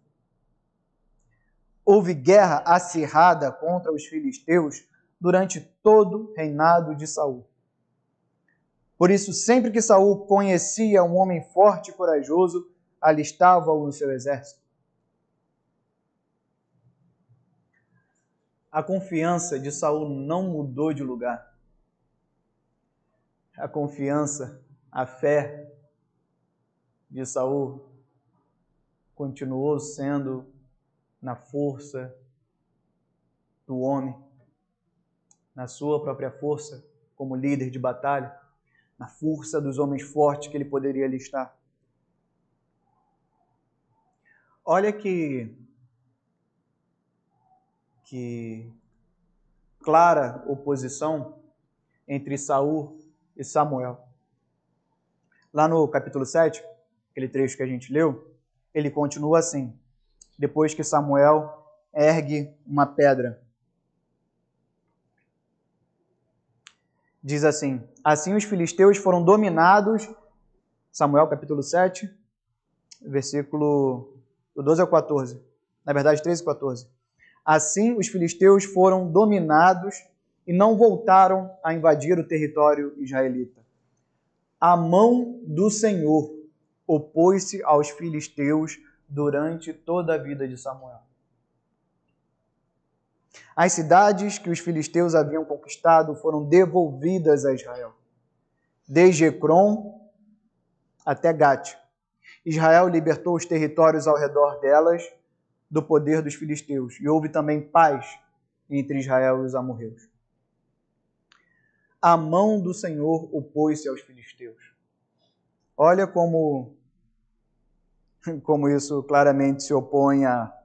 houve guerra acirrada contra os filisteus durante todo o reinado de Saul. Por isso, sempre que Saul conhecia um homem forte e corajoso, alistava-o no seu exército. A confiança de Saul não mudou de lugar. A confiança, a fé de Saul continuou sendo na força do homem, na sua própria força como líder de batalha, na força dos homens fortes que ele poderia alistar. Olha que clara oposição entre Saul e Samuel. Lá no capítulo 7, aquele trecho que a gente leu, ele continua assim, depois que Samuel ergue uma pedra. Diz assim: assim os filisteus foram dominados, Samuel capítulo 7, versículo do 12 ao 14, na verdade 13 e 14. Assim os filisteus foram dominados e não voltaram a invadir o território israelita. A mão do Senhor opôs-se aos filisteus durante toda a vida de Samuel. As cidades que os filisteus haviam conquistado foram devolvidas a Israel, desde Ecrom até Gate. Israel libertou os territórios ao redor delas do poder dos filisteus, e houve também paz entre Israel e os amorreus. A mão do Senhor opôs-se aos filisteus. Olha como isso claramente se opõe a...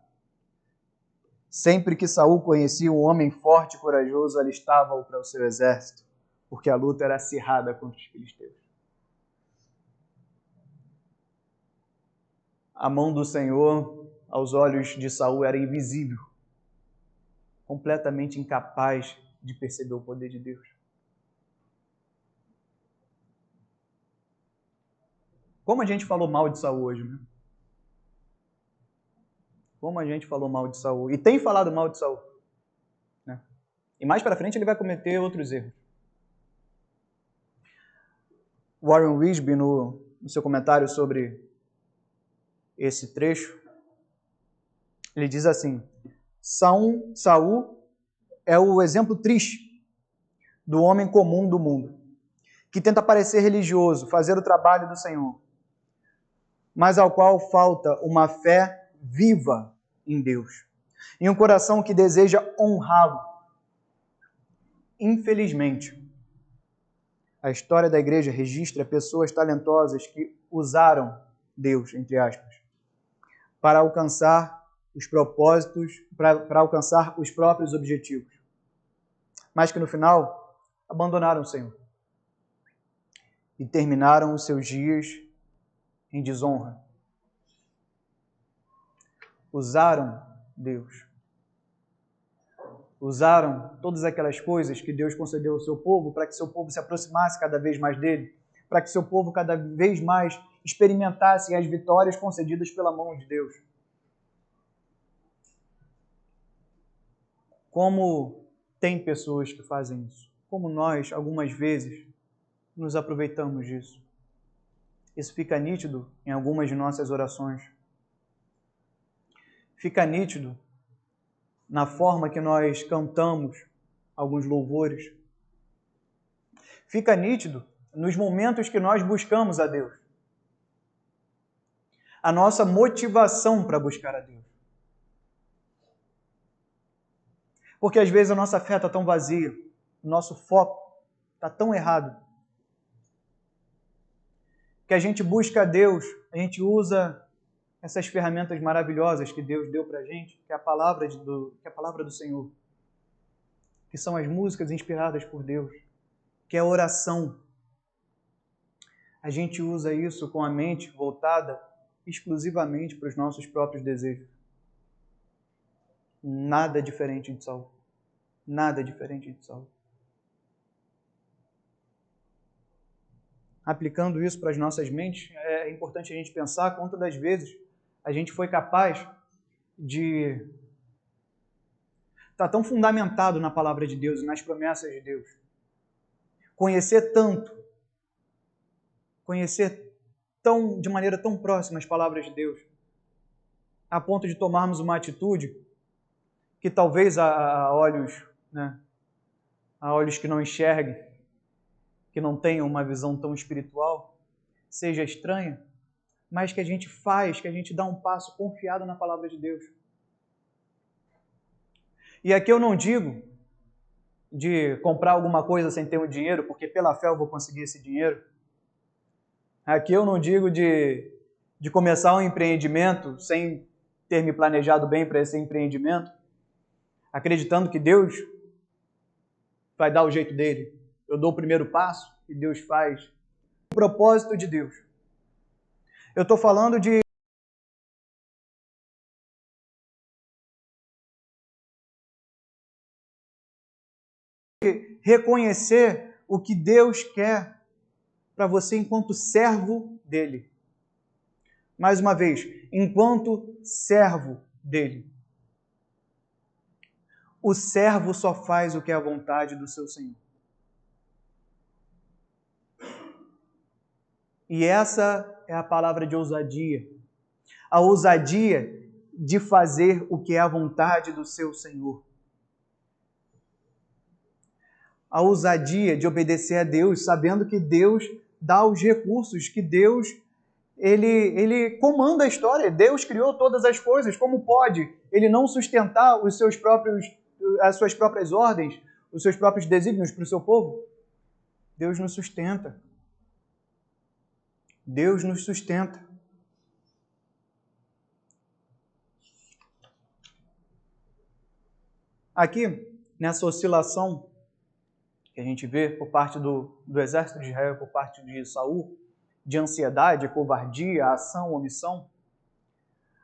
Sempre que Saul conhecia um homem forte e corajoso, alistava-o para o seu exército, porque a luta era acirrada contra os filisteus. A mão do Senhor, aos olhos de Saul, era invisível, completamente incapaz de perceber o poder de Deus. Como a gente falou mal de Saul hoje, né? Como a gente falou mal de Saul. E tem falado mal de Saul. Né? E mais para frente ele vai cometer outros erros. Warren Wiersbe, no seu comentário sobre esse trecho, ele diz assim: Saul é o exemplo triste do homem comum do mundo, que tenta parecer religioso, fazer o trabalho do Senhor, mas ao qual falta uma fé viva em Deus e um coração que deseja honrá-lo. Infelizmente, a história da igreja registra pessoas talentosas que usaram Deus, entre aspas, para alcançar os propósitos, para alcançar os próprios objetivos, mas que no final abandonaram o Senhor e terminaram os seus dias em desonra. Usaram Deus. Usaram todas aquelas coisas que Deus concedeu ao seu povo para que seu povo se aproximasse cada vez mais dele, para que seu povo cada vez mais experimentasse as vitórias concedidas pela mão de Deus. Como tem pessoas que fazem isso? Como nós, algumas vezes, nos aproveitamos disso. Isso fica nítido em algumas de nossas orações. Fica nítido na forma que nós cantamos alguns louvores. Fica nítido nos momentos que nós buscamos a Deus. A nossa motivação para buscar a Deus. Porque às vezes a nossa fé está tão vazia, o nosso foco está tão errado, que a gente busca a Deus, a gente usa essas ferramentas maravilhosas que Deus deu para a gente, que é a palavra do Senhor, que são as músicas inspiradas por Deus, que é a oração. A gente usa isso com a mente voltada exclusivamente para os nossos próprios desejos. Nada diferente de Saul. Nada diferente de Saul. aplicando isso para as nossas mentes, é importante a gente pensar quantas das vezes a gente foi capaz de estar tão fundamentado na palavra de Deus e nas promessas de Deus. Conhecer de maneira tão próxima as palavras de Deus, a ponto de tomarmos uma atitude que talvez a olhos que não enxerguem, que não tenham uma visão tão espiritual, seja estranha, mas que a gente faz, que a gente dá um passo confiado na palavra de Deus. E aqui eu não digo de comprar alguma coisa sem ter o dinheiro, porque pela fé eu vou conseguir esse dinheiro. Aqui eu não digo de começar um empreendimento sem ter me planejado bem para esse empreendimento, acreditando que Deus vai dar o jeito dele. Eu dou o primeiro passo e Deus faz o propósito de Deus. Eu estou falando de reconhecer o que Deus quer para você enquanto servo dele. Mais uma vez, enquanto servo dele. O servo só faz o que é a vontade do seu Senhor. E essa é a palavra de ousadia. A ousadia de fazer o que é a vontade do seu Senhor. A ousadia de obedecer a Deus, sabendo que Deus dá os recursos, que Deus ele comanda a história. Deus criou todas as coisas. Como pode ele não sustentar as suas próprias ordens, os seus próprios desígnios para o seu povo? Deus nos sustenta. Deus nos sustenta. Aqui, nessa oscilação que a gente vê por parte do exército de Israel, por parte de Saul, de ansiedade, covardia, ação, omissão,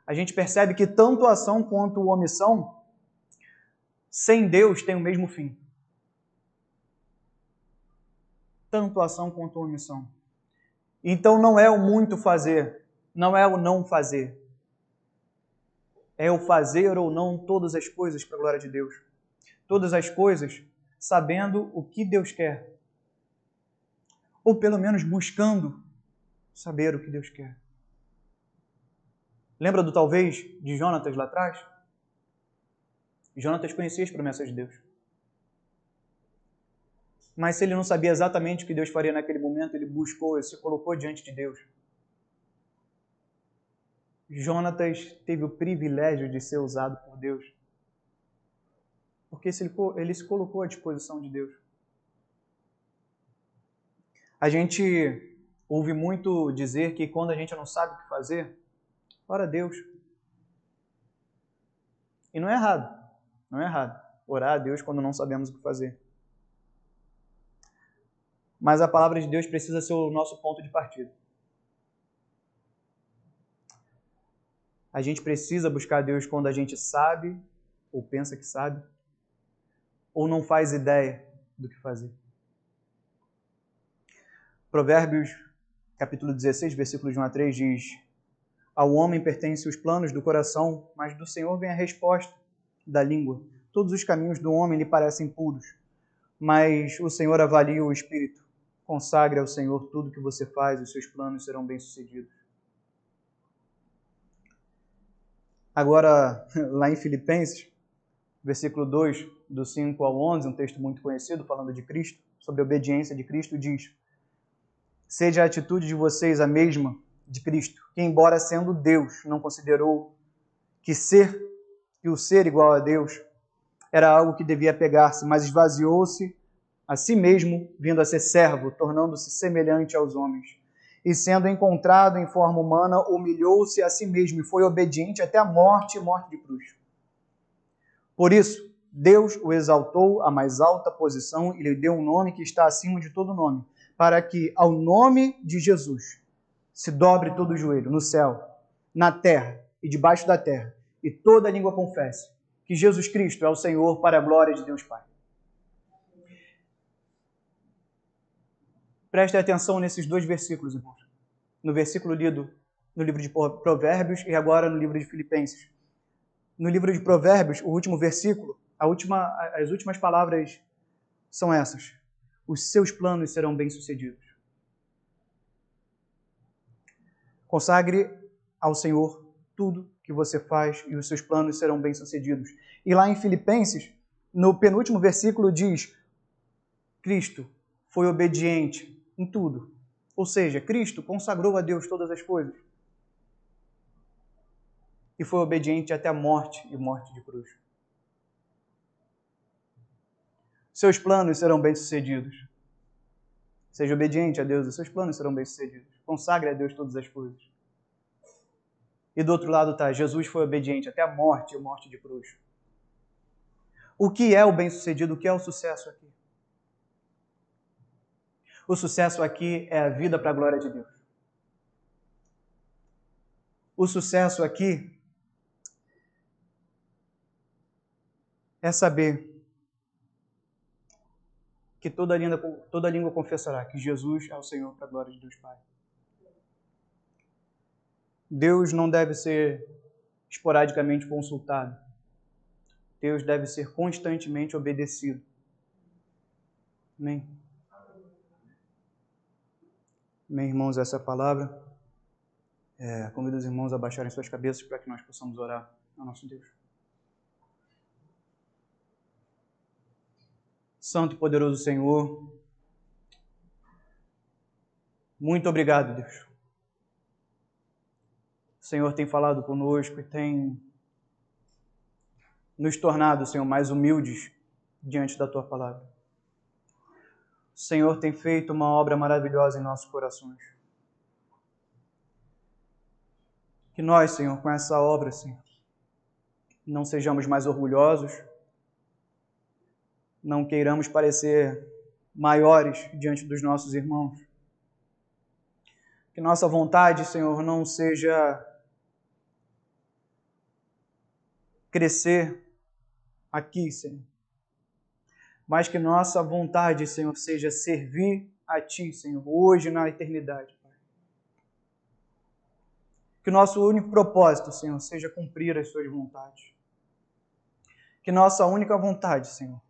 a gente percebe que tanto a ação quanto a omissão, sem Deus, tem o mesmo fim. Tanto a ação quanto a omissão. Então não é o muito fazer, não é o não fazer. É o fazer ou não todas as coisas para a glória de Deus. Todas as coisas sabendo o que Deus quer. Ou pelo menos buscando saber o que Deus quer. Lembra do talvez de Jonatas lá atrás? Jonatas conhecia as promessas de Deus. Mas se ele não sabia exatamente o que Deus faria naquele momento, ele buscou, ele se colocou diante de Deus. Jonatas teve o privilégio de ser usado por Deus. Porque ele se colocou à disposição de Deus. A gente ouve muito dizer que quando a gente não sabe o que fazer, ora a Deus. E não é errado. Não é errado orar a Deus quando não sabemos o que fazer. Mas a palavra de Deus precisa ser o nosso ponto de partida. A gente precisa buscar Deus quando a gente sabe, ou pensa que sabe, ou não faz ideia do que fazer. Provérbios, capítulo 16, versículos 1 a 3 diz: ao homem pertencem os planos do coração, mas do Senhor vem a resposta da língua. Todos os caminhos do homem lhe parecem puros, mas o Senhor avalia o espírito. Consagre ao Senhor tudo o que você faz, os seus planos serão bem-sucedidos. Agora, lá em Filipenses, versículo 2, do 5 ao 11, um texto muito conhecido, falando de Cristo, sobre a obediência de Cristo, diz: seja a atitude de vocês a mesma de Cristo, que embora sendo Deus, não considerou que o ser igual a Deus era algo que devia pegar-se, mas esvaziou-se a si mesmo, vindo a ser servo, tornando-se semelhante aos homens. E sendo encontrado em forma humana, humilhou-se a si mesmo e foi obediente até a morte e morte de cruz. Por isso, Deus o exaltou à mais alta posição e lhe deu um nome que está acima de todo nome, para que ao nome de Jesus se dobre todo o joelho, no céu, na terra e debaixo da terra, e toda língua confesse que Jesus Cristo é o Senhor, para a glória de Deus Pai. Prestem atenção nesses dois versículos, irmãos. No versículo lido no livro de Provérbios e agora no livro de Filipenses. No livro de Provérbios, o último versículo, as últimas palavras são essas: os seus planos serão bem-sucedidos. Consagre ao Senhor tudo que você faz e os seus planos serão bem-sucedidos. E lá em Filipenses, no penúltimo versículo diz: Cristo foi obediente em tudo. Ou seja, Cristo consagrou a Deus todas as coisas. E foi obediente até a morte e morte de cruz. Seus planos serão bem-sucedidos. Seja obediente a Deus, os seus planos serão bem-sucedidos. Consagre a Deus todas as coisas. E do outro lado está: Jesus foi obediente até a morte e morte de cruz. O que é o bem-sucedido? O que é o sucesso aqui? O sucesso aqui é a vida para a glória de Deus. O sucesso aqui é saber que toda língua confessará que Jesus é o Senhor para a glória de Deus Pai. Deus não deve ser esporadicamente consultado. Deus deve ser constantemente obedecido. Amém? Amém, irmãos, essa é a palavra. Convido os irmãos a baixarem suas cabeças para que nós possamos orar ao nosso Deus. Santo e poderoso Senhor, muito obrigado, Deus. O Senhor tem falado conosco e tem nos tornado, Senhor, mais humildes diante da Tua palavra. O Senhor tem feito uma obra maravilhosa em nossos corações. Que nós, Senhor, com essa obra, Senhor, não sejamos mais orgulhosos, não queiramos parecer maiores diante dos nossos irmãos. Que nossa vontade, Senhor, não seja crescer aqui, Senhor, mas que nossa vontade, Senhor, seja servir a Ti, Senhor, hoje e na eternidade, Pai. Que o nosso único propósito, Senhor, seja cumprir as Suas vontades. Que nossa única vontade, Senhor,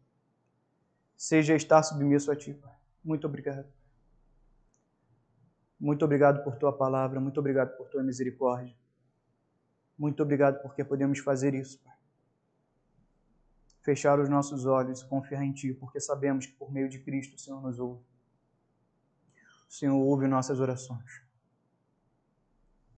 seja estar submisso a Ti, Pai. Muito obrigado. Muito obrigado por Tua palavra, muito obrigado por Tua misericórdia. Muito obrigado porque podemos fazer isso, Pai. Fechar os nossos olhos e confiar em Ti, porque sabemos que por meio de Cristo o Senhor nos ouve. O Senhor ouve nossas orações.